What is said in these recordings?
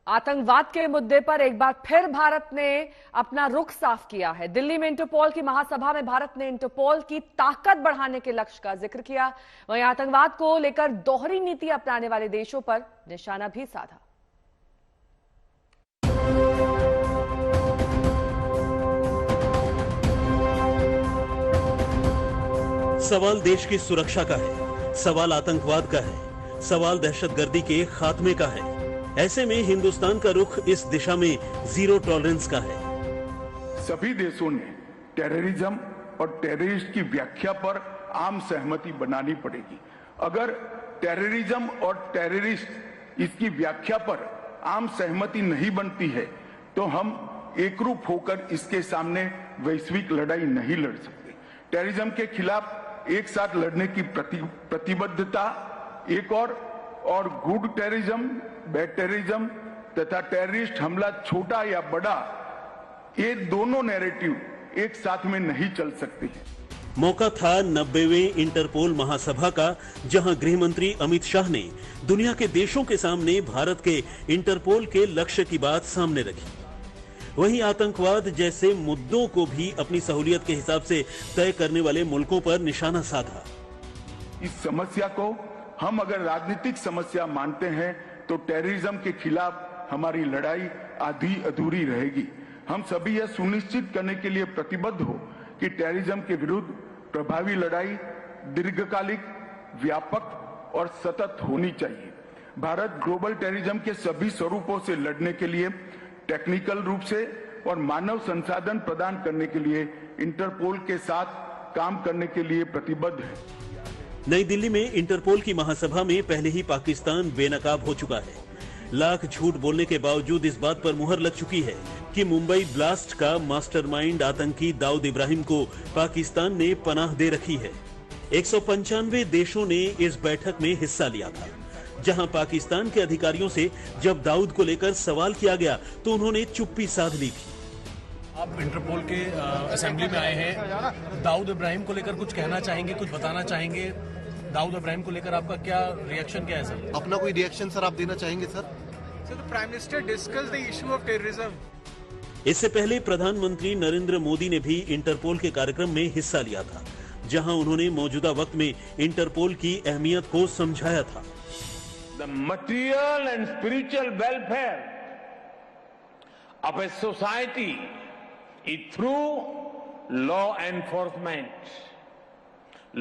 आतंकवाद के मुद्दे पर एक बार फिर भारत ने अपना रुख साफ किया है। दिल्ली में इंटरपोल की महासभा में भारत ने इंटरपोल की ताकत बढ़ाने के लक्ष्य का जिक्र किया। वहीं आतंकवाद को लेकर दोहरी नीति अपनाने वाले देशों पर निशाना भी साधा। सवाल देश की सुरक्षा का है, सवाल आतंकवाद का है, सवाल दहशतगर्दी के खात्मे का है। ऐसे में हिंदुस्तान का रुख इस दिशा में जीरो टॉलरेंस का है। सभी देशों ने टेररिज्म और टेररिस्ट की व्याख्या पर आम सहमति बनानी पड़ेगी। अगर टेररिज्म और टेररिस्ट इसकी व्याख्या पर आम सहमति नहीं बनती है तो हम एकरूप होकर इसके सामने वैश्विक लड़ाई नहीं लड़ सकते। टेररिज्म के खिलाफ एक साथ लड़ने की प्रतिबद्धता एक और गुड टेररिज्म, बैड टेररिज्म तथा टेररिस्ट हमला छोटा या बड़ा, ये दोनों नैरेटिव एक साथ में नहीं चल सकते। मौका था 90वें इंटरपोल महासभा का, जहां गृह मंत्री अमित शाह ने दुनिया के देशों के सामने भारत के इंटरपोल के लक्ष्य की बात सामने रखी। वहीं आतंकवाद जैसे मुद्दों को भी अपनी सहूलियत के हिसाब से तय करने वाले मुल्कों पर निशाना साधा। इस समस्या को हम अगर राजनीतिक समस्या मानते हैं तो टेररिज्म के खिलाफ हमारी लड़ाई आधी अधूरी रहेगी। हम सभी यह सुनिश्चित करने के लिए प्रतिबद्ध हो कि टेररिज्म के विरुद्ध प्रभावी लड़ाई दीर्घकालिक, व्यापक और सतत होनी चाहिए। भारत ग्लोबल टेररिज्म के सभी स्वरूपों से लड़ने के लिए टेक्निकल रूप से और मानव संसाधन प्रदान करने के लिए इंटरपोल के साथ काम करने के लिए प्रतिबद्ध है। नई दिल्ली में इंटरपोल की महासभा में पहले ही पाकिस्तान बेनकाब हो चुका है। लाख झूठ बोलने के बावजूद इस बात पर मुहर लग चुकी है कि मुंबई ब्लास्ट का मास्टरमाइंड आतंकी दाऊद इब्राहिम को पाकिस्तान ने पनाह दे रखी है। 195 देशों ने इस बैठक में हिस्सा लिया था, जहां पाकिस्तान के अधिकारियों से जब दाऊद को लेकर सवाल किया गया तो उन्होंने चुप्पी साध ली थी। आप इंटरपोल के असेंबली में आए हैं, दाऊद इब्राहिम को लेकर कुछ कहना चाहेंगे, कुछ बताना चाहेंगे? दाऊद इब्राहिम को लेकर आपका क्या रिएक्शन क्या है सर? अपना कोई रिएक्शन सर आप देना चाहेंगे sir? So the Prime Minister discussed the issue of terrorism. इससे पहले प्रधानमंत्री नरेंद्र मोदी ने भी इंटरपोल के कार्यक्रम में हिस्सा लिया था, जहां उन्होंने मौजूदा वक्त में इंटरपोल की अहमियत को समझाया था। The material and spiritual welfare of a society is through law enforcement.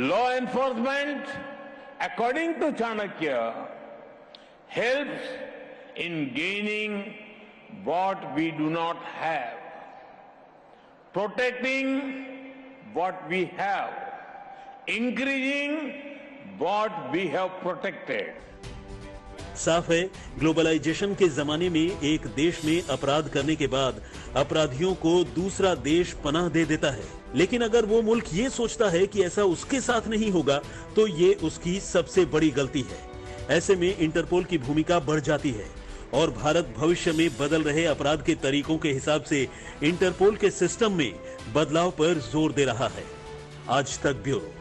Law enforcement, according to Chanakya, helps in gaining what we do not have, protecting what we have, increasing what we have protected. साफ है, globalisation के जमाने में एक देश में अपराध करने के बाद अपराधियों को दूसरा देश पनाह दे देता है। लेकिन अगर वो मुल्क ये सोचता है कि ऐसा उसके साथ नहीं होगा तो ये उसकी सबसे बड़ी गलती है। ऐसे में इंटरपोल की भूमिका बढ़ जाती है और भारत भविष्य में बदल रहे अपराध के तरीकों के हिसाब से इंटरपोल के सिस्टम में बदलाव पर जोर दे रहा है। आज तक ब्यूरो।